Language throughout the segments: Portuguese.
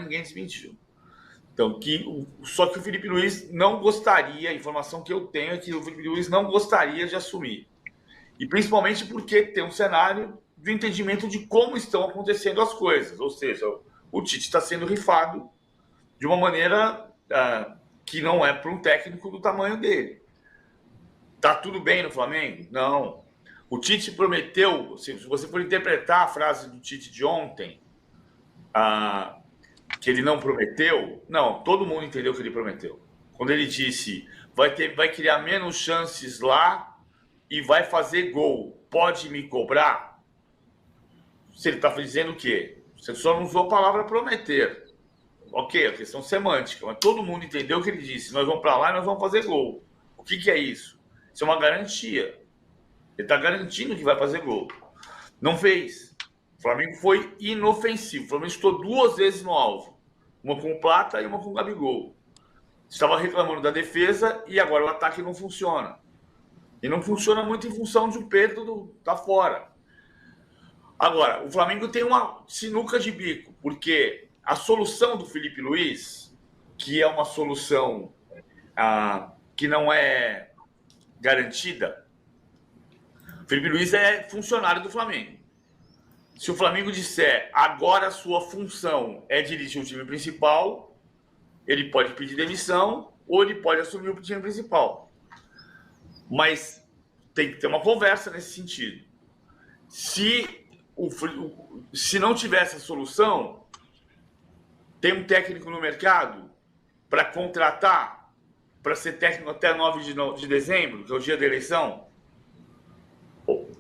ninguém desmentiu. Então, só que o Felipe Luiz não gostaria, a informação que eu tenho é que o Felipe Luiz não gostaria de assumir. E principalmente porque tem um cenário do entendimento de como estão acontecendo as coisas. Ou seja, o Tite está sendo rifado de uma maneira que não é para um técnico do tamanho dele. Tá tudo bem no Flamengo? Não. O Tite prometeu, se você for interpretar a frase do Tite de ontem, que ele não prometeu, não, todo mundo entendeu que ele prometeu. Quando ele disse, vai criar menos chances lá e vai fazer gol, pode me cobrar? Se ele está dizendo o quê? Você só não usou a palavra prometer. Ok, a questão semântica, mas todo mundo entendeu o que ele disse. Nós vamos para lá e nós vamos fazer gol. O que é isso? Isso é uma garantia. Ele está garantindo que vai fazer gol. Não fez. O Flamengo foi inofensivo. O Flamengo estou 2 vezes no alvo. Uma com o Plata e uma com o Gabigol. Estava reclamando da defesa e agora o ataque não funciona. E não funciona muito em função de o Pedro tá fora. Agora, o Flamengo tem uma sinuca de bico, porque a solução do Felipe Luiz, que é uma solução que não é garantida, o Felipe Luiz é funcionário do Flamengo. Se o Flamengo disser agora a sua função é dirigir o time principal, ele pode pedir demissão ou ele pode assumir o time principal. Mas tem que ter uma conversa nesse sentido. Se não tiver essa solução, tem um técnico no mercado para contratar, para ser técnico até 9 de dezembro, que é o dia da eleição?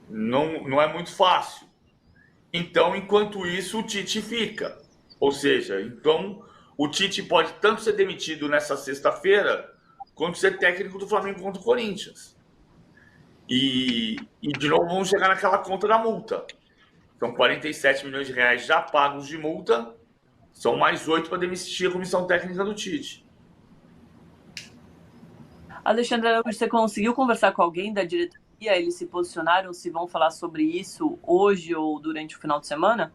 Não é muito fácil. Então, enquanto isso, o Tite fica. Ou seja, então o Tite pode tanto ser demitido nessa sexta-feira, quanto ser técnico do Flamengo contra o Corinthians. E de novo vamos chegar naquela conta da multa. São 47 milhões de reais já pagos de multa, são mais 8 para demitir a comissão técnica do Tite. Alexandre, você conseguiu conversar com alguém da diretoria? Eles se posicionaram, se vão falar sobre isso hoje ou durante o final de semana?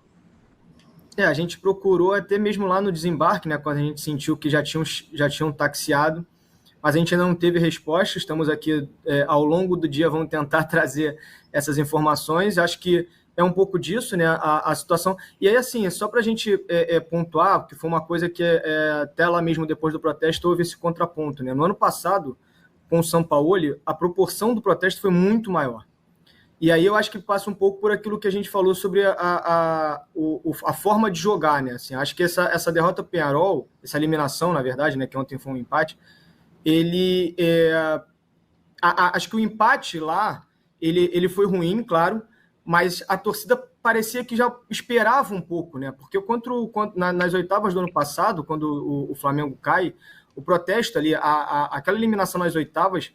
A gente procurou até mesmo lá no desembarque, né, quando a gente sentiu que já tinham taxiado, mas a gente ainda não teve resposta. Estamos aqui ao longo do dia, vamos tentar trazer essas informações. Acho que é um pouco disso, né, a situação. E aí, assim, só para a gente pontuar, porque foi uma coisa que até lá mesmo depois do protesto houve esse contraponto, né? No ano passado, com o Sampaoli, a proporção do protesto foi muito maior. E aí eu acho que passa um pouco por aquilo que a gente falou sobre a forma de jogar, né? Assim, acho que essa derrota para o Peñarol, essa eliminação, na verdade, né, que ontem foi um empate, acho que o empate lá, ele foi ruim, claro, mas a torcida parecia que já esperava um pouco, né? Porque nas oitavas do ano passado, quando o Flamengo cai, o protesto ali, aquela eliminação nas oitavas,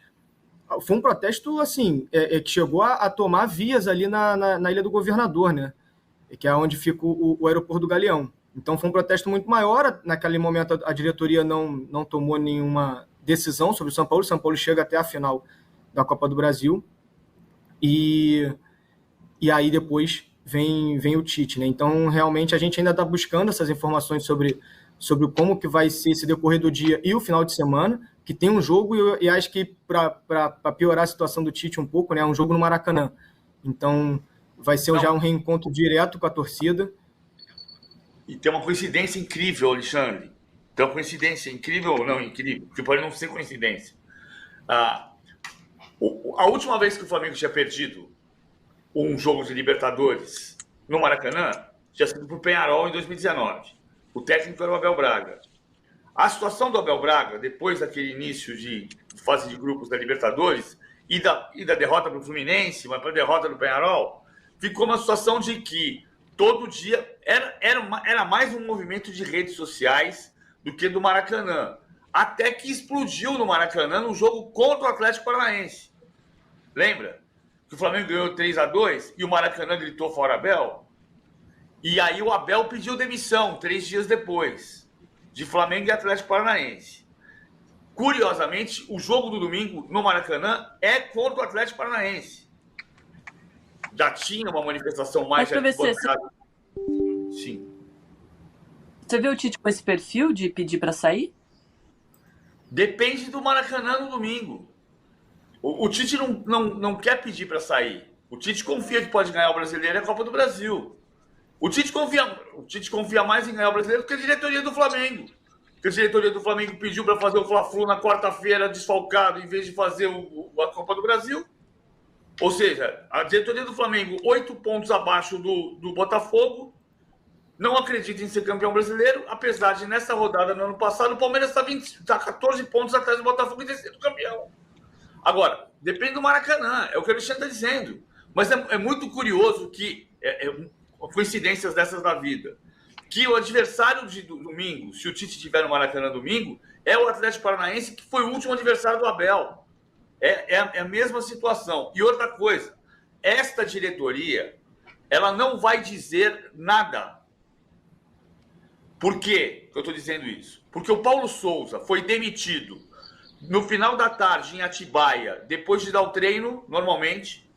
foi um protesto, assim, que chegou a tomar vias ali na Ilha do Governador, né? Que é onde fica o aeroporto do Galeão. Então foi um protesto muito maior. Naquele momento a diretoria não tomou nenhuma decisão sobre o São Paulo. O São Paulo chega até a final da Copa do Brasil. E aí depois vem o Tite, né? Então realmente a gente ainda está buscando essas informações sobre como que vai ser esse decorrer do dia e o final de semana, que tem um jogo, e acho que para piorar a situação do Tite um pouco, né, um jogo no Maracanã. Então vai ser já um reencontro direto com a torcida. E tem uma coincidência incrível, Alexandre. Tem uma coincidência incrível ou não incrível, que pode não ser coincidência. A última vez que o Flamengo tinha perdido um jogo de Libertadores no Maracanã tinha sido por Peñarol em 2019. O técnico era o Abel Braga. A situação do Abel Braga, depois daquele início de fase de grupos da Libertadores e da derrota para o Fluminense, mas para a derrota do Peñarol, ficou uma situação de que todo dia era mais um movimento de redes sociais do que do Maracanã. Até que explodiu no Maracanã no jogo contra o Atlético Paranaense. Lembra? Que o Flamengo ganhou 3-2 e o Maracanã gritou fora Abel? E aí o Abel pediu demissão 3 dias depois, de Flamengo e Atlético Paranaense. Curiosamente, o jogo do domingo no Maracanã é contra o Atlético Paranaense. Já tinha uma manifestação mais... Mas, Sim. Você vê o Tite com esse perfil de pedir para sair? Depende do Maracanã no domingo. O Tite não quer pedir para sair. O Tite confia que pode ganhar o Brasileiro e a Copa do Brasil. O Tite confia mais em ganhar o Brasileiro do que a diretoria do Flamengo. Porque a diretoria do Flamengo pediu para fazer o Fla-Flu na quarta-feira desfalcado em vez de fazer a Copa do Brasil. Ou seja, a diretoria do Flamengo, 8 pontos abaixo do Botafogo, não acredita em ser campeão brasileiro, apesar de nessa rodada no ano passado o Palmeiras está 14 pontos atrás do Botafogo e ter sido campeão. Agora, depende do Maracanã, é o que o Alexandre está dizendo. Mas é muito curioso que, coincidências dessas da vida, que o adversário de domingo, se o Tite estiver no Maracanã domingo, é o Atlético Paranaense, que foi o último adversário do Abel. É a mesma situação. E outra coisa, esta diretoria, ela não vai dizer nada. Por quê que eu estou dizendo isso? Porque o Paulo Souza foi demitido no final da tarde em Atibaia, depois de dar o treino, normalmente,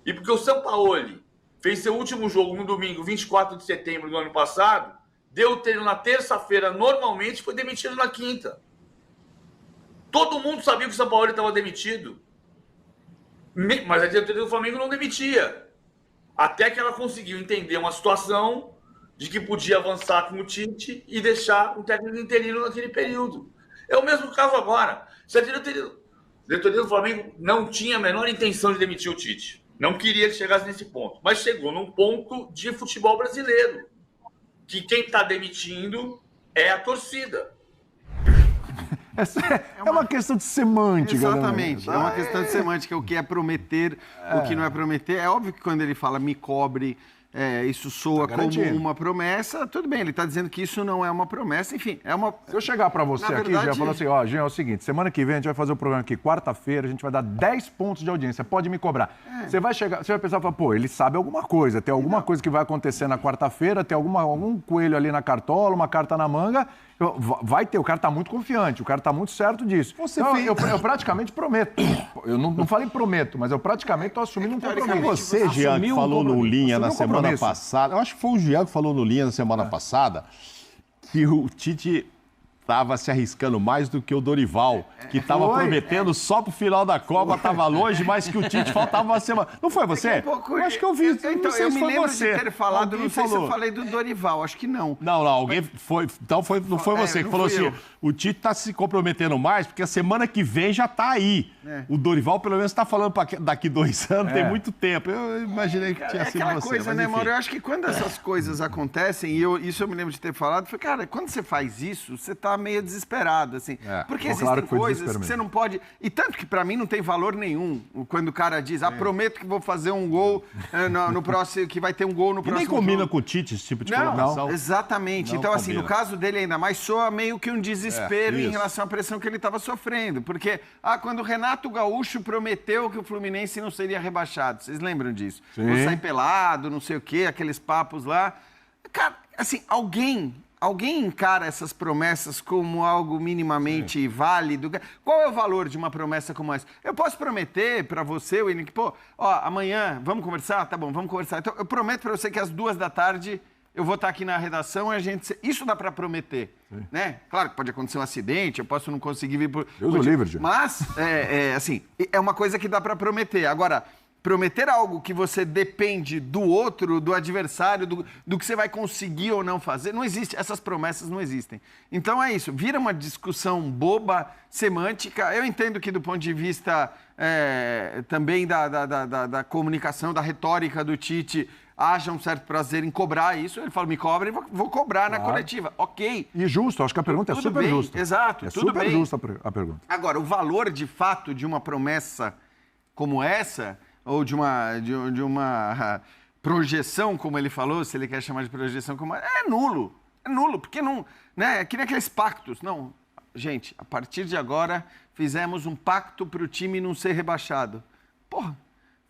e porque o Sampaoli fez seu último jogo no domingo, 24 de setembro do ano passado, deu o treino na terça-feira normalmente, foi demitido na quinta. Todo mundo sabia que o Sampaoli estava demitido, mas a diretoria do Flamengo não demitia. Até que ela conseguiu entender uma situação de que podia avançar com o Tite e deixar um técnico interino naquele período. É o mesmo caso agora. Se a diretoria do Flamengo não tinha a menor intenção de demitir o Tite, não queria que chegasse nesse ponto, mas chegou num ponto de futebol brasileiro, que quem está demitindo é a torcida. É uma questão de semântica. Exatamente, é uma questão de semântica, o que é prometer, o que não é prometer. É óbvio que quando ele fala me cobre, isso soa como uma promessa, tudo bem, ele está dizendo que isso não é uma promessa, enfim, é uma... Se eu chegar para você aqui, já falou assim, ó, Jean, é o seguinte, semana que vem a gente vai fazer o programa aqui, quarta-feira, a gente vai dar 10 pontos de audiência, pode me cobrar. Você vai chegar, você vai pensar, pô, ele sabe alguma coisa, tem alguma coisa que vai acontecer na quarta-feira, tem algum coelho ali na cartola, uma carta na manga, vai ter, o cara tá muito confiante, o cara tá muito certo disso. Então, eu praticamente prometo. Eu não falei prometo, mas eu praticamente tô assumindo um compromisso. Você, Jean, que falou no Linha na semana passada, eu acho que foi o Jean que falou no Linha na semana passada, que o Tite estava se arriscando mais do que o Dorival, que estava prometendo só pro final da Copa, estava longe, mas que o Tite faltava uma semana. Não foi você? Eu acho que eu vi. Então, eu me lembro de ter falado, alguém não sei falou. se eu falei do Dorival, acho que não. Não, alguém foi. Então não foi você que falou assim: o Tite está se comprometendo mais, porque a semana que vem já está aí. O Dorival, pelo menos, está falando para daqui 2 anos, tem muito tempo. Eu imaginei que tinha sido aquela você. Coisa, né, Mauro? Eu acho que quando essas coisas acontecem, isso eu me lembro de ter falado, foi, cara, quando você faz isso, você tá meio desesperado, assim. Porque existem coisas que você não pode... E tanto que pra mim não tem valor nenhum quando o cara diz, prometo que vou fazer um gol no próximo, que vai ter um gol no próximo jogo. Nem combina jogo. Com o Tite esse tipo de colocação. Não, exatamente. Então, assim, no caso dele ainda mais, soa meio que um desespero em relação à pressão que ele estava sofrendo. Porque, quando o Renato Gaúcho prometeu que o Fluminense não seria rebaixado, vocês lembram disso? Vou sair pelado, não sei o quê, aqueles papos lá. Cara, assim, alguém encara essas promessas como algo minimamente válido? Qual é o valor de uma promessa como essa? Eu posso prometer para você, William, que, amanhã, vamos conversar? Tá bom, vamos conversar. Então, eu prometo para você que às 2h eu vou estar aqui na redação e isso dá para prometer, né? Claro que pode acontecer um acidente, eu posso não conseguir vir por... Deus o livre, Gil. Mas, assim, é uma coisa que dá para prometer. Agora... Prometer algo que você depende do outro, do adversário, do que você vai conseguir ou não fazer, não existe. Essas promessas não existem. Então é isso, vira uma discussão boba, semântica. Eu entendo que do ponto de vista também da comunicação, da retórica do Tite, haja um certo prazer em cobrar isso. Ele fala, me cobra e vou cobrar na coletiva. Ok. E justo, acho que a pergunta é super justa. Exato, é tudo super bem. justa a pergunta. Agora, o valor de fato de uma promessa como essa... ou de uma projeção, como ele falou, se ele quer chamar de projeção, é nulo. É nulo, porque não... Né, é que nem aqueles pactos. Não, gente, a partir de agora, fizemos um pacto para o time não ser rebaixado. Porra,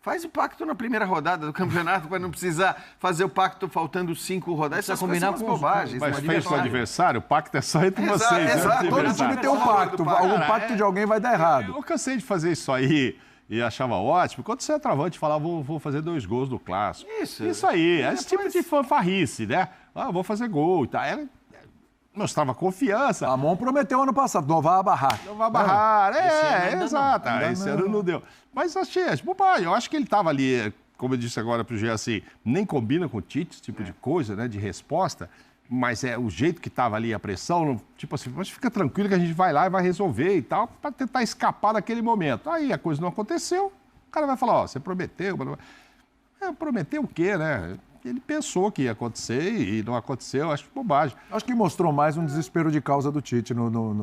faz o pacto na primeira rodada do campeonato para não precisar fazer o pacto faltando 5 rodadas. Essas coisas são bobagens. Mas fez com o adversário, o pacto é só entre vocês. Exato. Todo time tem um pacto. Algum pacto de alguém vai dar errado. Eu cansei de fazer isso aí. E achava ótimo. Quando você é travante, falava, vou fazer 2 gols do Clássico. Isso aí. Esse tipo de fanfarrice, né? Vou fazer gol e tal. mostrava confiança. Ramon prometeu ano passado, não vai barrar. Não vai barrar, exato. Esse ano não deu. Mas achei bobagem. Eu acho que ele estava ali, como eu disse agora pro Gê, assim, nem combina com o Tite, esse tipo de coisa, né, de resposta, mas é o jeito que estava ali, a pressão, tipo assim, mas fica tranquilo que a gente vai lá e vai resolver e tal, para tentar escapar daquele momento. Aí a coisa não aconteceu, o cara vai falar, você prometeu, prometeu o quê, né? Ele pensou que ia acontecer e não aconteceu, acho bobagem. Acho que mostrou mais um desespero de causa do Tite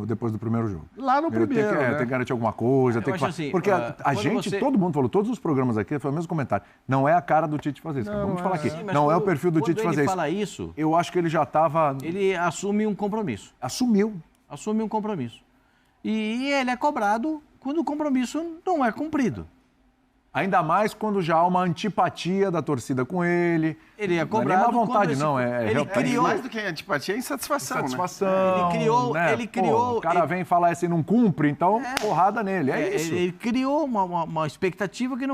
depois do primeiro jogo. Lá no primeiro, tem que garantir alguma coisa. Assim, porque a gente, todo mundo falou, todos os programas aqui, foi o mesmo comentário. Não é a cara do Tite fazer isso. Vamos falar aqui. Não é o perfil do Tite fazer isso. Quando ele fala isso... Eu acho que ele já estava... Ele assume um compromisso. Assume um compromisso. E ele é cobrado quando o compromisso não é cumprido. Ainda mais quando já há uma antipatia da torcida com ele. Ele é cobrado. Não é nem má vontade, não. Ele criou mais do que antipatia, é insatisfação. Insatisfação. Né? Ele criou. Pô, o cara vem falar assim, não cumpre, então porrada nele. É isso. Ele criou uma expectativa que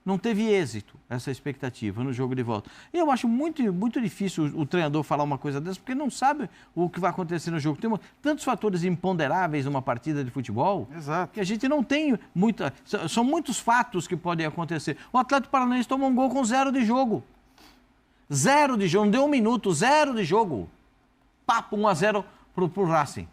não teve êxito, essa expectativa no jogo de volta. E eu acho muito, muito difícil o treinador falar uma coisa dessa, porque não sabe o que vai acontecer no jogo. Tem tantos fatores imponderáveis numa partida de futebol, que a gente não tem muita... São muitos fatos que podem acontecer. O Atlético Paranaense tomou um gol com 0 de jogo. 0 de jogo, não deu 1 minuto, 0 de jogo. Papo, 1-0 pro Racing.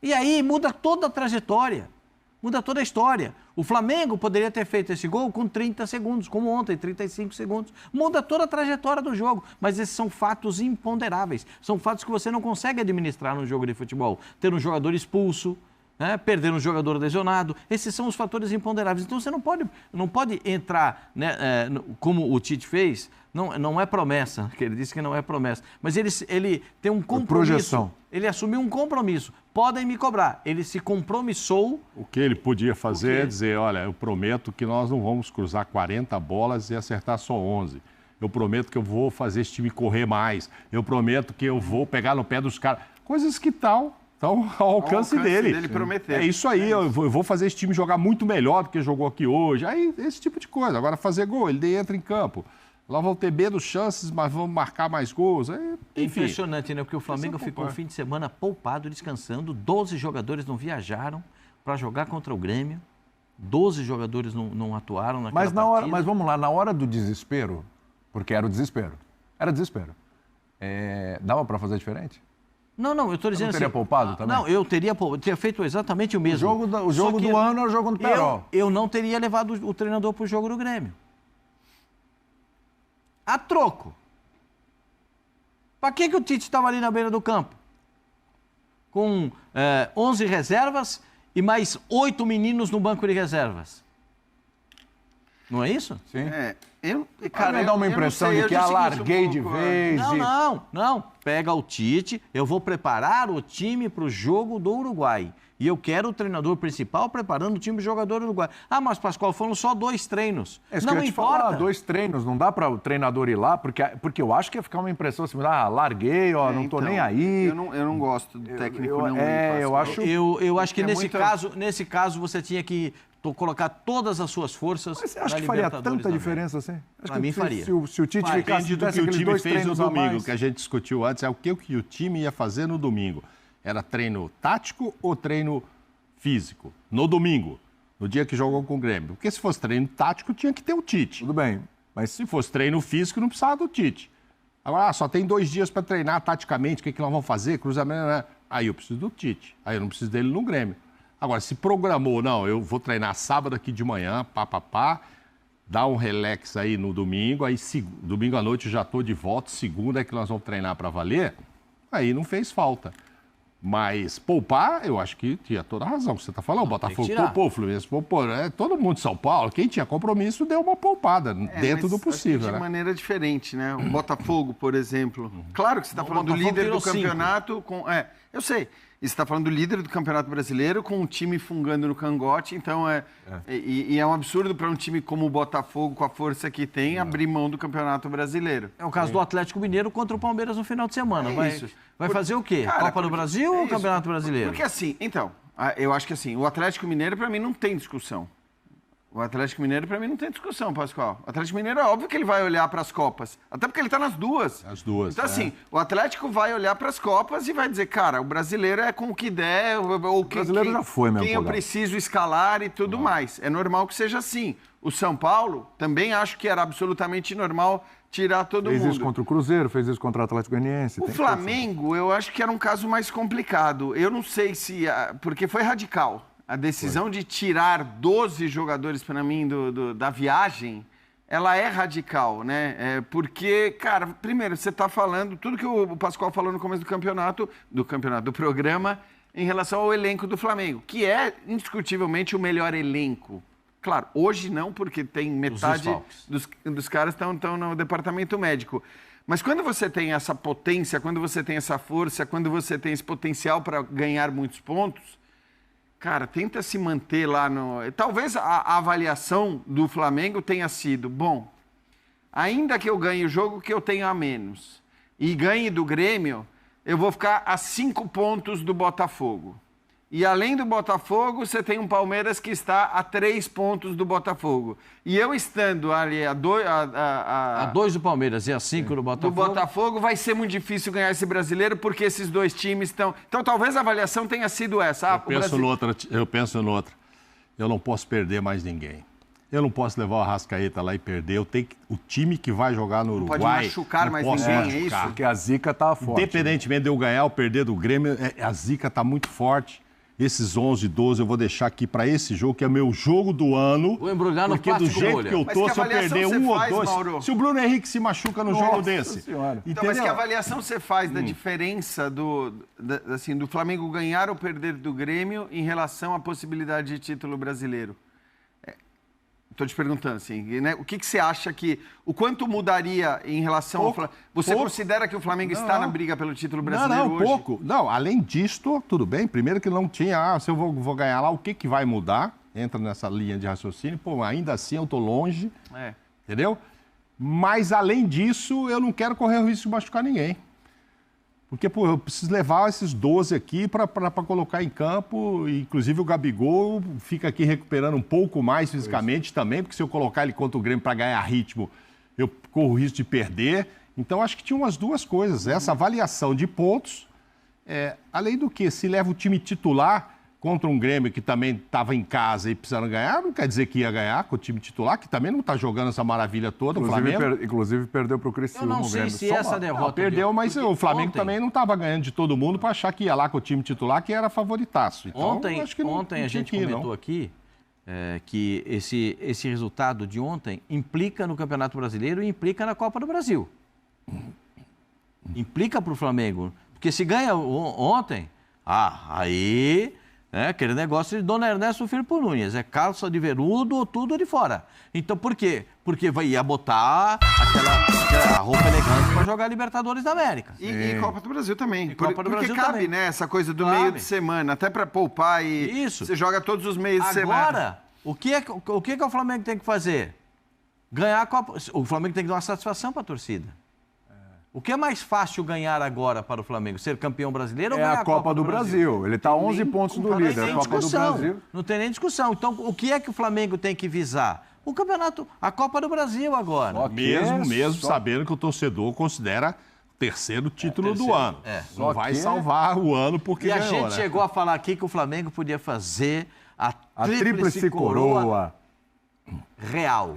E aí muda toda a trajetória. Muda toda a história. O Flamengo poderia ter feito esse gol com 30 segundos, como ontem, 35 segundos. Muda toda a trajetória do jogo. Mas esses são fatos imponderáveis. São fatos que você não consegue administrar no jogo de futebol. Ter um jogador expulso, né? Perder um jogador lesionado. Esses são os fatores imponderáveis. Então você não pode entrar, né, como o Tite fez. Não é promessa, que ele disse que não é promessa. Mas ele tem um compromisso. Projeção. Ele assumiu um compromisso. Podem me cobrar. Ele se compromissou. O que ele podia fazer é dizer, olha, eu prometo que nós não vamos cruzar 40 bolas e acertar só 11. Eu prometo que eu vou fazer esse time correr mais. Eu prometo que eu vou pegar no pé dos caras. Coisas que estão ao alcance dele. Prometer. É isso aí, eu vou fazer esse time jogar muito melhor do que jogou aqui hoje. Aí, esse tipo de coisa. Agora, fazer gol, ele entra em campo. Lá vão ter menos chances, mas vamos marcar mais gols. Aí, é impressionante, né? Porque o Flamengo ficou um fim de semana poupado, descansando. 12 jogadores não viajaram para jogar contra o Grêmio. 12 jogadores não atuaram naquela partida. Mas vamos lá, na hora do desespero, porque era o desespero. Era desespero. Dava para fazer diferente? Não, eu estou dizendo assim... Você teria poupado também? Não, eu teria feito exatamente o mesmo. O jogo do ano é o jogo do Perol. Eu não teria levado o treinador para o jogo do Grêmio. A troco. Para que o Tite estava ali na beira do campo? Com 11 reservas e mais 8 meninos no banco de reservas. Não é isso? Sim. Cara, me dá uma impressão de que alarguei de vez. Não. Pega o Tite, eu vou preparar o time para o jogo do Uruguai. E eu quero o treinador principal preparando o time do jogador do Uruguai. Mas, Pascoal, foram só 2 treinos. Não importa. 2 treinos, não dá para o treinador ir lá, porque eu acho que ia ficar uma impressão assim, larguei, não tô nem aí. Eu não gosto do técnico não ir. Eu acho que nesse caso você tinha que colocar todas as suas forças. Mas você acha que faria tanta diferença assim? Para mim faria. Se o Tite ficasse do que o time fez no domingo, que a gente discutiu antes, é o que o time ia fazer no domingo. Era treino tático ou treino físico? No domingo, no dia que jogou com o Grêmio. Porque se fosse treino tático, tinha que ter o Tite. Tudo bem. Mas se fosse treino físico, não precisava do Tite. Agora, só tem 2 dias para treinar taticamente, o que nós vamos fazer? Cruzamento, né? Aí eu preciso do Tite. Aí eu não preciso dele no Grêmio. Agora, se programou, não, eu vou treinar sábado aqui de manhã, dá um relax aí no domingo, aí domingo à noite eu já estou de volta, segunda é que nós vamos treinar para valer, aí não fez falta. Mas poupar, eu acho que tinha toda a razão que você está falando. O Botafogo poupou, o Fluminense poupou, né? Todo mundo de São Paulo, quem tinha compromisso deu uma poupada dentro do possível. De maneira diferente, né? O Botafogo, por exemplo. Claro que você está falando do líder do campeonato. Eu sei. E você está falando do líder do Campeonato Brasileiro com um time fungando no cangote, então é um absurdo para um time como o Botafogo, com a força que tem, abrir mão do Campeonato Brasileiro. É o caso do Atlético Mineiro contra o Palmeiras no final de semana. Vai fazer o quê? Cara, Copa do Brasil ou Campeonato Brasileiro? Porque assim, eu acho que assim, o Atlético Mineiro para mim não tem discussão. O Atlético Mineiro, para mim, não tem discussão, Pascoal. O Atlético Mineiro é óbvio que ele vai olhar para as Copas. Até porque ele está nas duas. As duas. Então, assim, o Atlético vai olhar para as Copas e vai dizer, cara, o brasileiro é com o que der, ou o brasileiro já foi mesmo, quem eu preciso escalar e tudo mais. É normal que seja assim. O São Paulo, também acho que era absolutamente normal tirar todo mundo. Fez isso contra o Cruzeiro, fez isso contra o Atlético Goianiense. O Flamengo, eu acho que era um caso mais complicado. Eu não sei se... Porque foi radical. A decisão de tirar 12 jogadores, para mim, da viagem, ela é radical, né? Porque, cara, primeiro, você está falando tudo que o Pascoal falou no começo do programa, em relação ao elenco do Flamengo, que é indiscutivelmente o melhor elenco. Claro, hoje não, porque tem metade dos caras estão no departamento médico. Mas quando você tem essa potência, quando você tem essa força, quando você tem esse potencial para ganhar muitos pontos... Cara, tenta se manter lá no... Talvez a avaliação do Flamengo tenha sido, bom, ainda que eu ganhe o jogo que eu tenho a menos e ganhe do Grêmio, eu vou ficar a 5 pontos do Botafogo. E além do Botafogo, você tem um Palmeiras que está a 3 pontos do Botafogo. E eu estando ali a 2 do Palmeiras e a 5 do Botafogo. Do Botafogo, vai ser muito difícil ganhar esse brasileiro, porque esses dois times estão... Então, talvez a avaliação tenha sido essa. Eu penso noutra. Eu não posso perder mais ninguém. Eu não posso levar o Arrascaeta lá e perder. O time que vai jogar no Uruguai... Não pode machucar mais ninguém, é isso? Porque a zica tá forte. Independentemente de eu ganhar ou perder do Grêmio, a zica tá muito forte. Esses 11, 12 eu vou deixar aqui para esse jogo, que é meu jogo do ano. Vou embrulhar no plástico. Porque do jeito que eu tô, se eu perder um ou dois... Mauro? Se o Bruno Henrique se machuca no jogo desse... Então, mas que avaliação você faz da diferença do Flamengo ganhar ou perder do Grêmio em relação à possibilidade de título brasileiro? Estou te perguntando, assim, né? O que você acha que... O quanto mudaria em relação ao Flamengo? Você considera que o Flamengo está na briga pelo título brasileiro hoje? Pouco. Não, além disso, tudo bem. Primeiro que não tinha... se eu vou ganhar lá, o que vai mudar? Entra nessa linha de raciocínio. Pô, ainda assim eu tô longe. Entendeu? Mas, além disso, eu não quero correr o risco de machucar ninguém. Porque, pô, eu preciso levar esses 12 aqui para colocar em campo. Inclusive, o Gabigol fica aqui recuperando um pouco mais fisicamente também, porque se eu colocar ele contra o Grêmio para ganhar ritmo, eu corro o risco de perder. Então, acho que tinha umas duas coisas. Essa avaliação de pontos, além do que, se leva o time titular contra um Grêmio que também estava em casa e precisando ganhar, não quer dizer que ia ganhar com o time titular, que também não está jogando essa maravilha toda, o Flamengo. Inclusive perdeu para o Criciúma. Eu não sei se essa derrota... Não, perdeu, mas o Flamengo também não estava ganhando de todo mundo para achar que ia lá com o time titular, que era favoritaço. Então, ontem a gente comentou aqui que esse resultado de ontem implica no Campeonato Brasileiro e implica na Copa do Brasil. Implica para o Flamengo. Porque se ganha ontem, aí... aquele negócio de Dona Ernesto Firpo Nunes, calça de veludo ou tudo de fora. Então, por quê? Porque ia botar aquela roupa elegante para jogar Libertadores da América. E Copa do Brasil também. Copa do Brasil cabe, também. Né, essa coisa do meio de semana, até para poupar e... Isso. Você joga todos os meios de semana. Agora, o que o Flamengo tem que fazer? Ganhar a Copa... O Flamengo tem que dar uma satisfação para a torcida. O que é mais fácil ganhar agora para o Flamengo? Ser campeão brasileiro ou ganhar a Copa do Brasil? Ele está a 11 pontos do líder. Não tem discussão. Não tem nem discussão. Então, o que é que o Flamengo tem que visar? O campeonato, a Copa do Brasil agora. Mesmo sabendo que o torcedor considera o terceiro título do ano. Não vai salvar o ano porque ganhou, a gente chegou a falar aqui que o Flamengo podia fazer a tríplice coroa real.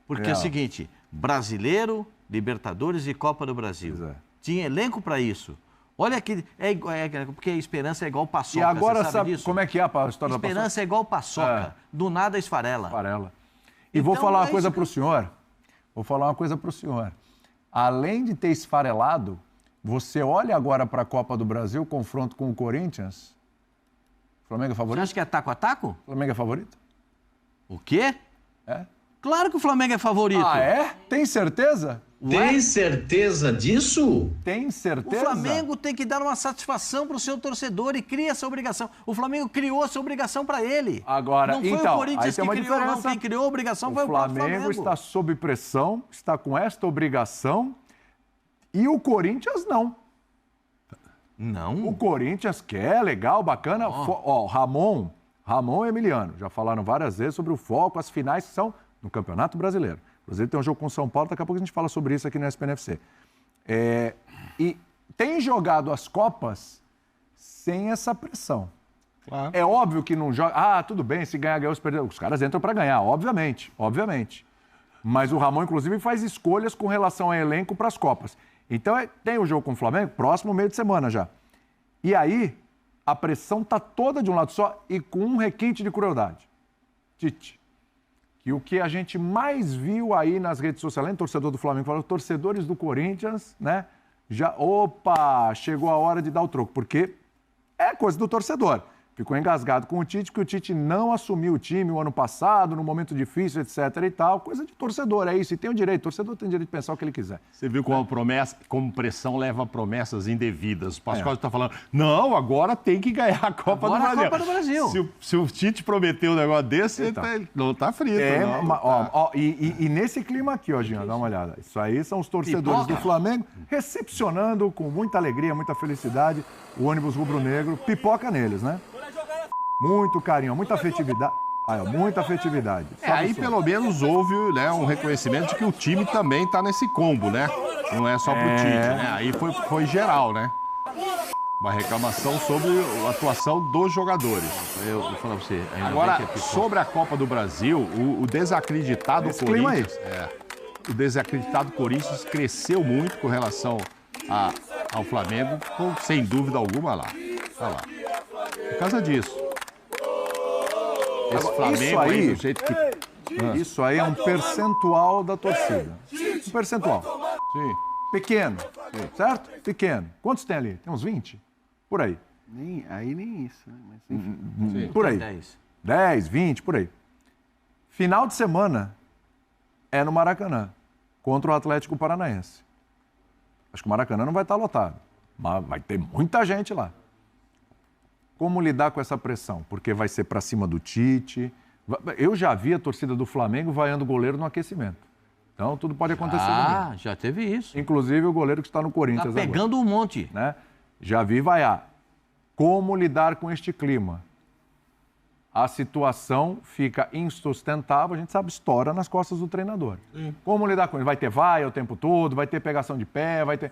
Porque é o seguinte, brasileiro... Libertadores e Copa do Brasil. Tinha elenco para isso. Olha que porque a esperança é igual paçoca. E agora sabe disso? Como é que é a história da paçoca? Esperança é igual paçoca. Do nada esfarela. E então, vou falar uma coisa para o senhor. Além de ter esfarelado, você olha agora para a Copa do Brasil, confronto com o Corinthians. O Flamengo é favorito? Você acha que é taco a taco? O Flamengo é favorito? O quê? Claro que o Flamengo é favorito. Tem certeza? Tem certeza disso? Tem certeza? O Flamengo tem que dar uma satisfação para o seu torcedor e cria essa obrigação. O Flamengo criou essa obrigação para ele. Agora, não foi o Corinthians que criou, não. Quem criou a obrigação foi o Flamengo. O Flamengo está sob pressão, está com esta obrigação e o Corinthians não. Não? O Corinthians quer, legal, bacana. Ramon Ramon e Emiliano já falaram várias vezes sobre o foco, as finais que são no Campeonato Brasileiro. O Cruzeiro tem um jogo com o São Paulo, daqui a pouco a gente fala sobre isso aqui no SPNFC. E tem jogado as Copas sem essa pressão. Claro. É óbvio que não joga... tudo bem, se ganhar, ganhou, se perder. Os caras entram para ganhar, obviamente. Mas o Ramon, inclusive, faz escolhas com relação ao elenco para as Copas. Então, tem o jogo com o Flamengo, próximo meio de semana já. E aí, a pressão está toda de um lado só e com um requinte de crueldade. Tite. Que o que a gente mais viu aí nas redes sociais, além do torcedor do Flamengo, falando, torcedores do Corinthians, né? Chegou a hora de dar o troco, porque é coisa do torcedor. Ficou engasgado com o Tite, porque o Tite não assumiu o time o ano passado, num momento difícil, etc. e tal. Coisa de torcedor, é isso. E tem o direito, o torcedor tem o direito de pensar o que ele quiser. Você viu como pressão leva a promessas indevidas. O Pascoal está falando, não, agora tem que ganhar a Copa do Brasil. A Copa do Brasil. Se o Tite prometeu um negócio desse, ele não está frito. E nesse clima aqui, ó, Jean, dá uma olhada. Isso aí são os torcedores do Flamengo recepcionando com muita alegria, muita felicidade o ônibus rubro-negro. Pipoca neles, né? Muito carinho, muita afetividade. Muita afetividade. Aí pelo menos houve, né, um reconhecimento de que o time também está nesse combo, né? Não é só pro Tite, né? Aí foi geral, né? Uma reclamação sobre a atuação dos jogadores. Eu vou falar pra você. Agora, sobre a Copa do Brasil, o desacreditado Corinthians... O desacreditado Corinthians cresceu muito com relação ao Flamengo, sem dúvida alguma lá. Olha lá. Por causa disso. Esse Flamengo aí, do jeito que... Isso aí é um percentual da torcida. Um percentual. Sim. Pequeno. Sim. Certo? Pequeno. Quantos tem ali? Tem uns 20? Por aí. Nem isso, né? Mas, enfim. Por aí. 10, 20, por aí. Final de semana é no Maracanã, contra o Atlético Paranaense. Acho que o Maracanã não vai estar lotado, mas vai ter muita gente lá. Como lidar com essa pressão? Porque vai ser para cima do Tite. Eu já vi a torcida do Flamengo vaiando o goleiro no aquecimento. Então, tudo pode acontecer. Já teve isso. Inclusive o goleiro que está no Corinthians agora. Está pegando um monte. Né? Já vi vaiar. Como lidar com este clima? A situação fica insustentável, a gente sabe, estoura nas costas do treinador. Como lidar com isso? Vai ter vaia o tempo todo, vai ter pegação de pé, vai ter...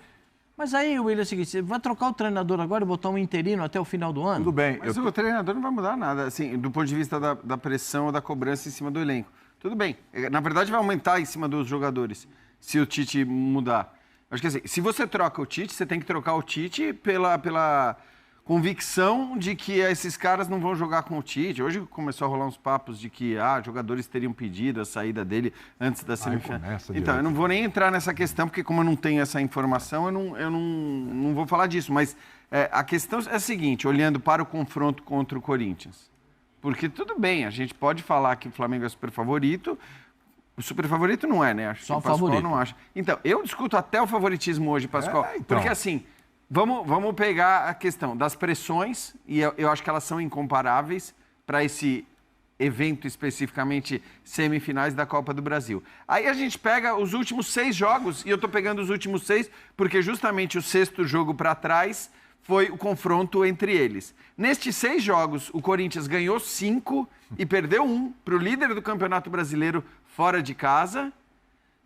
Mas aí, William, é o seguinte, você vai trocar o treinador agora e botar um interino até o final do ano? Tudo bem. Mas o treinador não vai mudar nada, assim, do ponto de vista da pressão ou da cobrança em cima do elenco. Tudo bem. Na verdade, vai aumentar em cima dos jogadores, se o Tite mudar. Acho que assim, se você troca o Tite, você tem que trocar o Tite pela convicção de que esses caras não vão jogar com o Tite. Hoje começou a rolar uns papos de que jogadores teriam pedido a saída dele antes da semifinal. Então, eu não vou nem entrar nessa questão, porque como eu não tenho essa informação, eu não vou falar disso. Mas a questão é a seguinte, olhando para o confronto contra o Corinthians. Porque tudo bem, a gente pode falar que o Flamengo é super favorito. O super favorito não é, né? Acho só que o Pascoal favorito. Não acha. Então, eu discuto até o favoritismo hoje, Pascoal. Porque assim... Vamos pegar a questão das pressões, e eu acho que elas são incomparáveis para esse evento especificamente semifinais da Copa do Brasil. Aí a gente pega os últimos 6 jogos, e eu estou pegando os últimos 6 porque justamente o 6º jogo para trás foi o confronto entre eles. Nestes 6 jogos, o Corinthians ganhou 5 e perdeu 1 para o líder do Campeonato Brasileiro fora de casa,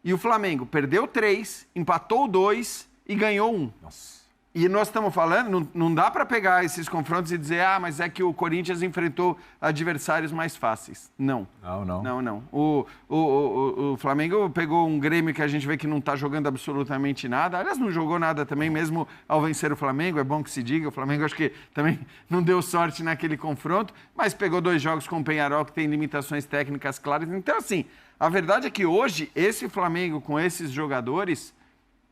e o Flamengo perdeu 3, empatou 2 e ganhou 1. Nossa. E nós estamos falando, não dá para pegar esses confrontos e dizer, mas é que o Corinthians enfrentou adversários mais fáceis. Não. Não. O Flamengo pegou um Grêmio que a gente vê que não está jogando absolutamente nada. Aliás, não jogou nada também, mesmo ao vencer o Flamengo. É bom que se diga, o Flamengo acho que também não deu sorte naquele confronto, mas pegou 2 jogos com o Peñarol que tem limitações técnicas claras. Então, assim, a verdade é que hoje, esse Flamengo com esses jogadores...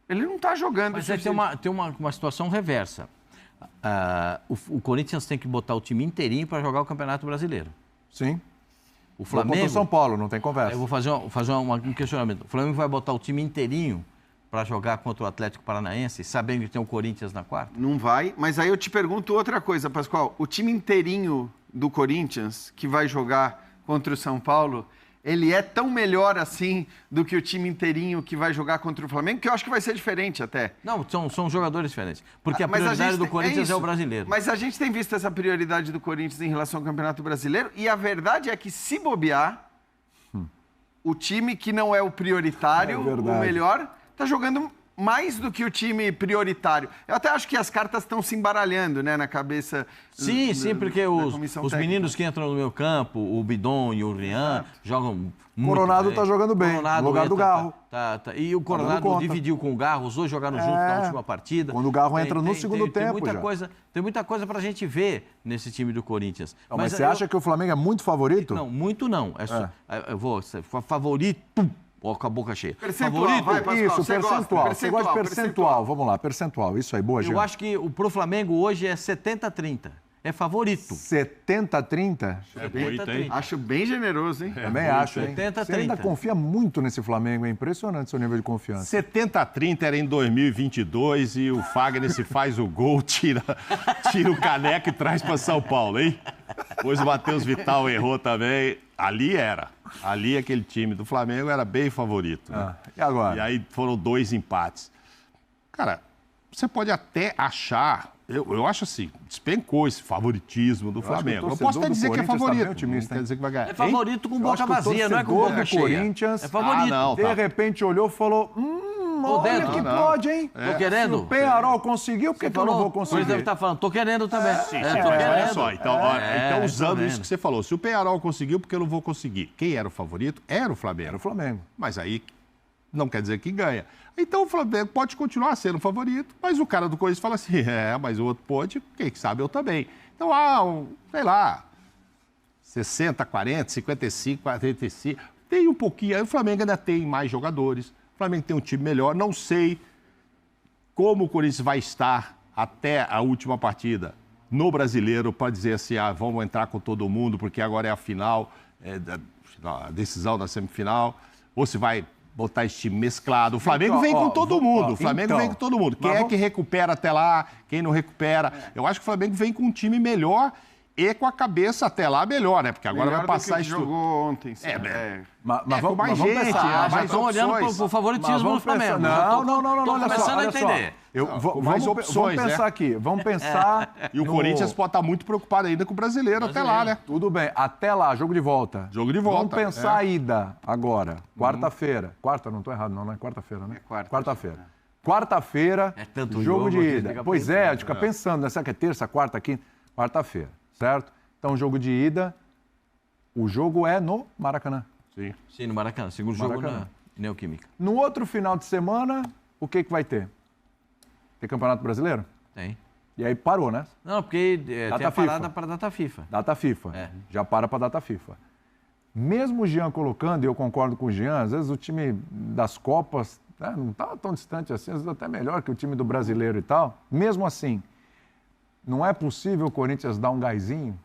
Ele não está jogando. Mas tem uma situação reversa. O Corinthians tem que botar o time inteirinho para jogar o Campeonato Brasileiro. Sim. O Flamengo... Contra o São Paulo, não tem conversa. Eu vou fazer um questionamento. O Flamengo vai botar o time inteirinho para jogar contra o Atlético Paranaense, sabendo que tem o Corinthians na quarta? Não vai, mas aí eu te pergunto outra coisa, Pascoal. O time inteirinho do Corinthians, que vai jogar contra o São Paulo... ele é tão melhor assim do que o time inteirinho que vai jogar contra o Flamengo, que eu acho que vai ser diferente até. Não, são jogadores diferentes. Porque a prioridade do Corinthians é o brasileiro. Mas a gente tem visto essa prioridade do Corinthians em relação ao Campeonato Brasileiro, e a verdade é que, se bobear, o time que não é o prioritário, o melhor, está jogando mais do que o time prioritário. Eu até acho que as cartas estão se embaralhando, né, na cabeça. Sim, porque os meninos que entram no meu campo, o Bidon e o Rian, jogam muito. Coronado está jogando bem, no lugar do Garro. E o Coronado dividiu com o Garro, os dois jogaram juntos na última partida. Quando o Garro entra no segundo tempo, tem muita coisa para a gente ver nesse time do Corinthians. Mas você acha que o Flamengo é muito favorito? Não, muito não. Eu vou favorito. Com a boca cheia. Percentual, favorito. Isso, percentual. Você gosta de percentual. Vamos lá, percentual. Isso aí, boa, Jean. Eu acho que pro Flamengo hoje é 70-30. É favorito. 70-30? É bonito, hein? Acho bem generoso, hein? Também acho, hein? 70-30. Você ainda confia muito nesse Flamengo. É impressionante o seu nível de confiança. 70-30 era em 2022 e o Fagner se faz o gol, tira o caneco e traz para São Paulo, hein? Depois o Matheus Vital errou também. Ali aquele time do Flamengo era bem favorito. Né? E agora? E aí foram 2 empates. Cara, você pode até achar... Eu acho assim, despencou esse favoritismo do Flamengo. Eu posso até dizer que é favorito. Otimista, quer dizer que vai ganhar. É favorito com boca vazia, não é com boca cheia. Corinthians, é favorito. Não, de repente olhou e falou... olha que pode, hein? Tô querendo. Se o Penharol conseguiu, por que eu não vou conseguir? Ele deve estar falando, tô querendo também. Sim, olha só. Então, usando isso que você falou, se o Penharol conseguiu, por que eu não vou conseguir? Quem era o favorito? Era o Flamengo. Era o Flamengo. Mas aí não quer dizer que ganha. Então o Flamengo pode continuar sendo o favorito, mas o cara do Corinthians fala assim, mas o outro pode, quem sabe eu também. Então, sei lá, 60, 40, 55, 45, tem um pouquinho. Aí o Flamengo ainda tem mais jogadores, o Flamengo tem um time melhor, não sei como o Corinthians vai estar até a última partida no Brasileiro para dizer assim, vamos entrar com todo mundo porque agora é a final, a decisão da semifinal, ou se vai botar esse time mesclado. O Flamengo vem com todo mundo. O Flamengo vem com todo mundo. Quem é que recupera até lá, quem não recupera. Eu acho que o Flamengo vem com um time melhor e com a cabeça até lá melhor, né? Porque agora melhor vai passar isso. Jogou ontem. Mas vamos mais gente, pensar. Já estão olhando para o favoritismo do Flamengo. Não. Estou começando a entender. Mais opções, vamos pensar aqui. Vamos pensar. E o Corinthians pode estar muito preocupado ainda com o brasileiro até lá, né? Tudo bem. Até lá, jogo de volta. Jogo de volta. Vamos pensar a ida agora. Quarta-feira. Quarta, não estou errado, não é quarta-feira, né? Quarta-feira. Quarta-feira, jogo de ida. Pois é, a gente fica pensando, né? Será que é terça, quarta, quinta? Quarta-feira, certo? Então, jogo de ida. O jogo é no Maracanã. Sim, no Maracanã. Segundo jogo na Neoquímica. No outro final de semana, o que vai ter? Tem Campeonato Brasileiro? Tem. E aí parou, né? Não, porque tem a parada para a data FIFA. Data FIFA. Já para data FIFA. Mesmo o Jean colocando, e eu concordo com o Jean, às vezes o time das Copas não estava tão distante assim, às vezes até melhor que o time do brasileiro e tal. Mesmo assim, não é possível o Corinthians dar um gásinho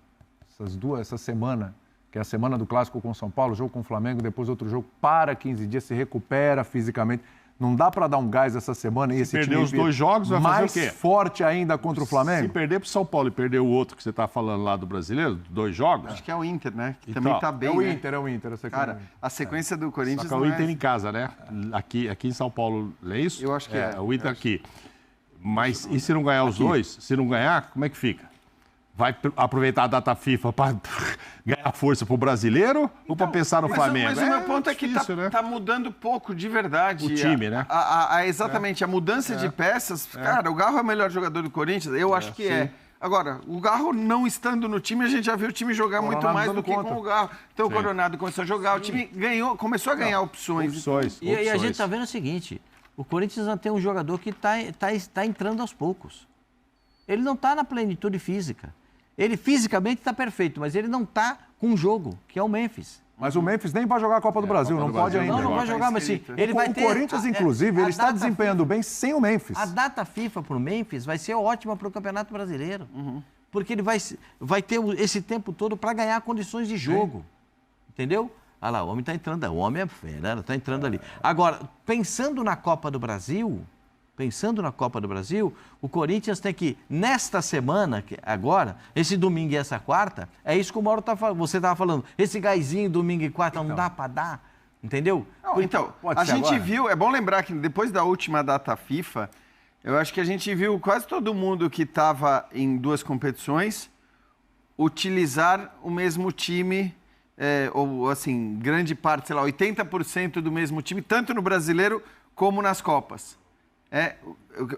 essa semana, que é a semana do Clássico com o São Paulo, jogo com o Flamengo, depois outro jogo, para 15 dias, se recupera fisicamente. Não dá para dar um gás essa semana e esse time perder os 2 jogos, vai fazer o quê? Mais forte ainda contra o Flamengo? Se perder para o São Paulo e perder o outro que você está falando lá do brasileiro, 2 jogos... Acho que é o Inter, né? Que também está bem, É o Inter. Cara, a sequência do Corinthians Só que é o Inter em casa, né? Aqui em São Paulo, não é isso? Eu acho que é. O Inter aqui. Mas e se não ganhar os 2? Se não ganhar, como é que fica? Vai aproveitar a data FIFA para ganhar força para o brasileiro ou para pensar no Flamengo? Mas o meu ponto é que está mudando pouco, de verdade. O time, né? Exatamente. A mudança de peças. Cara, o Garro é o melhor jogador do Corinthians? Eu acho que é. Agora, o Garro não estando no time, a gente já viu o time jogar muito mais do que com o Garro. Então o Coronado começou a jogar, o time começou a ganhar opções. E a gente está vendo o seguinte, o Corinthians não tem um jogador que está entrando aos poucos. Ele não está na plenitude física. Ele fisicamente está perfeito, mas ele não está com o jogo, que é o Memphis. Mas o Memphis nem vai jogar a Copa do Brasil, não pode ainda. Não vai jogar, mas sim. Ele vai ter... O Corinthians, inclusive, ele está desempenhando bem sem o Memphis. A data FIFA para o Memphis vai ser ótima para o Campeonato Brasileiro. Porque ele vai ter esse tempo todo para ganhar condições de jogo. Entendeu? Olha lá, o homem está entrando. O homem é fera, está entrando ali. Agora, pensando na Copa do Brasil, pensando na Copa do Brasil, o Corinthians tem que, nesta semana, agora, esse domingo e essa quarta, é isso que o Mauro você estava falando, esse gásinho domingo e quarta não dá para dar, entendeu? Não, então, a gente viu, é bom lembrar que depois da última data FIFA, eu acho que a gente viu quase todo mundo que estava em 2 competições utilizar o mesmo time, ou assim, grande parte, sei lá, 80% do mesmo time, tanto no Brasileiro como nas Copas.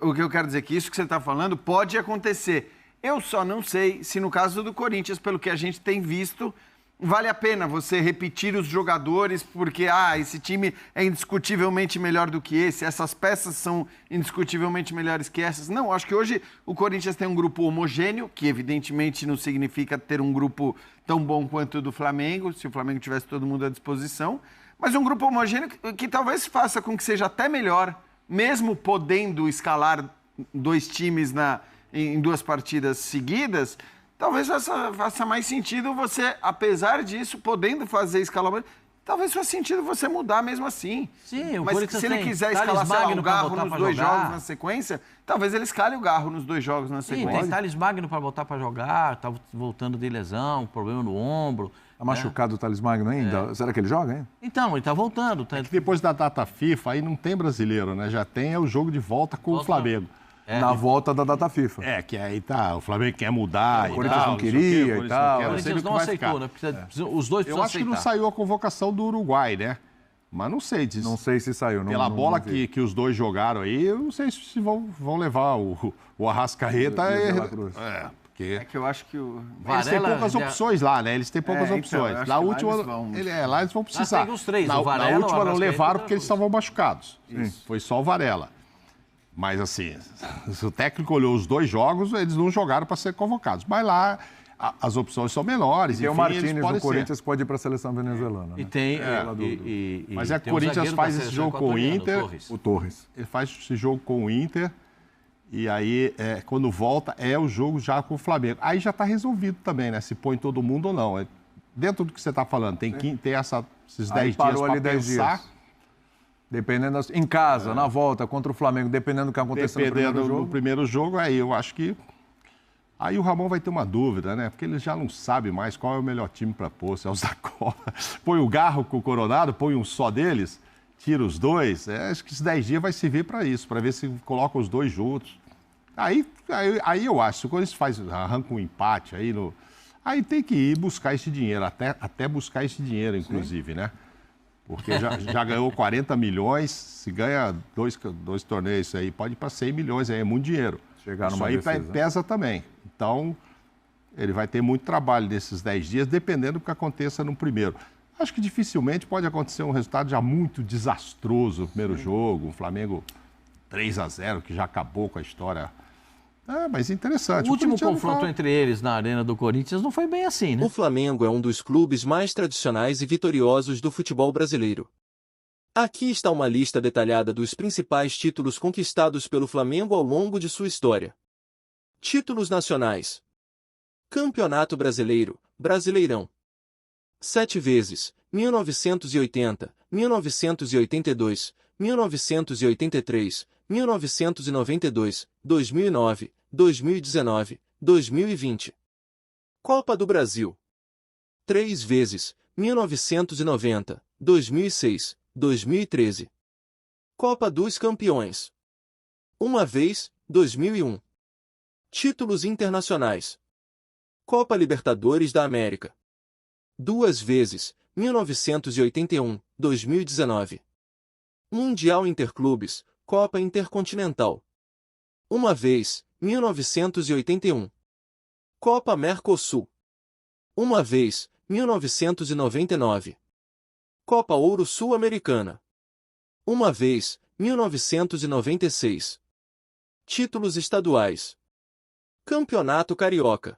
O que eu quero dizer é que isso que você está falando pode acontecer. Eu só não sei se no caso do Corinthians, pelo que a gente tem visto, vale a pena você repetir os jogadores porque esse time é indiscutivelmente melhor do que esse, essas peças são indiscutivelmente melhores que essas. Não, acho que hoje o Corinthians tem um grupo homogêneo, que evidentemente não significa ter um grupo tão bom quanto o do Flamengo, se o Flamengo tivesse todo mundo à disposição, mas um grupo homogêneo que talvez faça com que seja até melhor, mesmo podendo escalar 2 times em 2 partidas seguidas. Talvez faça mais sentido você, apesar disso, podendo fazer escalamento, talvez faça sentido você mudar mesmo assim. Sim, o Mas Corinthians se ele quiser escalar, sei lá, o Garro nos 2 jogos na sequência, talvez ele escale o Garro nos 2 jogos na sequência. Sim, tem Thales Magno para voltar para jogar, tá voltando de lesão, problema no ombro. Tá machucado o Thales Magno ainda? Será que ele joga ainda? Então, ele tá voltando. É que depois da data FIFA, aí não tem brasileiro, né? Já tem o jogo de volta com o Flamengo. Na volta da data FIFA. Que aí tá, o Flamengo quer mudar o Corinthians não queria e tal. O Corinthians não aceitou, né? Os dois precisam aceitar. Eu acho que não saiu a convocação do Uruguai, né? Mas não sei disso. Não sei se saiu. Pela bola que os dois jogaram aí, eu não sei se vão levar o Arrascaeta. Porque... É que eu acho que o... Eles têm poucas opções lá, né? Eles têm poucas opções. Então, na última, lá eles vão precisar. Tem os 3, na última não levaram porque eles estavam machucados. Isso. Foi só o Varela. Mas assim, se o técnico olhou os 2 jogos, eles não jogaram para ser convocados. Mas lá as opções são menores. E tem o Martínez do Corinthians que pode ir para a seleção venezuelana. E tem. Mas o Corinthians faz esse jogo com o Inter. O Torres. Ele faz esse jogo com o Inter. E aí, quando volta, é o jogo já com o Flamengo. Aí já está resolvido também, né? Se põe todo mundo ou não. Dentro do que você está falando, tem que ter esses 10 dias para pensar. Dependendo em casa, na volta, contra o Flamengo, dependendo do que acontecer no primeiro jogo, aí eu acho que... Aí o Ramon vai ter uma dúvida, né? Porque ele já não sabe mais qual é o melhor time para pôr, se é o Zacola. Põe o Garro com o Coronado, põe um só deles, tira os 2. Acho que esses 10 dias vai servir para isso, para ver se coloca os 2 juntos. Aí eu acho, se o Corinthians arranca um empate aí tem que ir buscar esse dinheiro, até buscar esse dinheiro, inclusive, né? Porque já ganhou 40 milhões, se ganha 2 torneios aí, pode ir para 100 milhões, aí é muito dinheiro. Isso aí pesa também. Então, ele vai ter muito trabalho nesses 10 dias, dependendo do que aconteça no primeiro. Acho que dificilmente pode acontecer um resultado já muito desastroso no primeiro jogo, um Flamengo 3-0, que já acabou com a história. Mas interessante. O último confronto entre eles na Arena do Corinthians não foi bem assim, né? O Flamengo é um dos clubes mais tradicionais e vitoriosos do futebol brasileiro. Aqui está uma lista detalhada dos principais títulos conquistados pelo Flamengo ao longo de sua história. Títulos nacionais. Campeonato Brasileiro, Brasileirão. 7 vezes, 1980, 1982, 1983, 1992, 2009, 2019, 2020. Copa do Brasil. 3 vezes, 1990, 2006, 2013. Copa dos Campeões. 1 vez, 2001. Títulos internacionais. Copa Libertadores da América. 2 vezes, 1981, 2019. Mundial Interclubes, Copa Intercontinental. 1 vez, 1981. Copa Mercosul. 1 vez, 1999. Copa Ouro Sul-Americana. 1 vez, 1996. Títulos estaduais. Campeonato Carioca.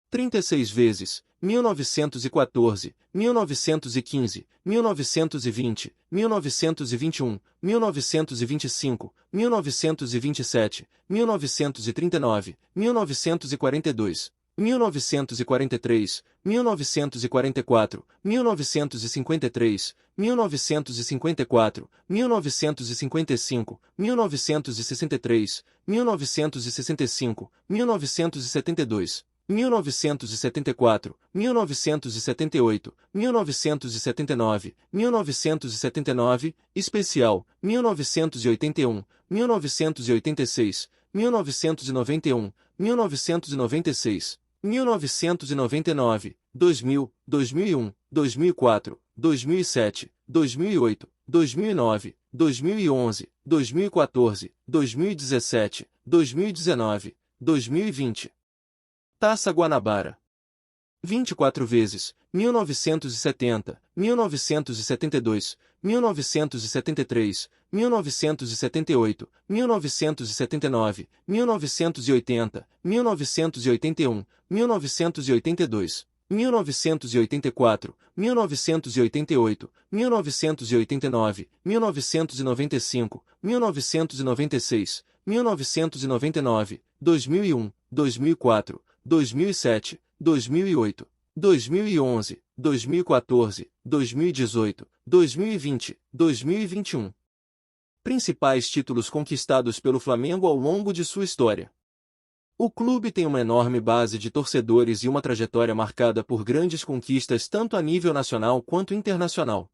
36 vezes, 1914, 1915, 1920, 1921, 1925, 1927, 1939, 1942, 1943, 1944, 1953, 1954, 1955, 1963, 1965, 1972, 1974, 1978, 1979, 1979, especial, 1981, 1986, 1991, 1996, 1999, 2000, 2001, 2004, 2007, 2008, 2009, 2011, 2014, 2017, 2019, 2020. Taça Guanabara. 24 vezes, 1970, 1972, 1973, 1978, 1979, 1980, 1981, 1982, 1984, 1988, 1989, 1995, 1996, 1999, 2001, 2004, 2007, 2008, 2011, 2014, 2018, 2020, 2021. Principais títulos conquistados pelo Flamengo ao longo de sua história. O clube tem uma enorme base de torcedores e uma trajetória marcada por grandes conquistas tanto a nível nacional quanto internacional.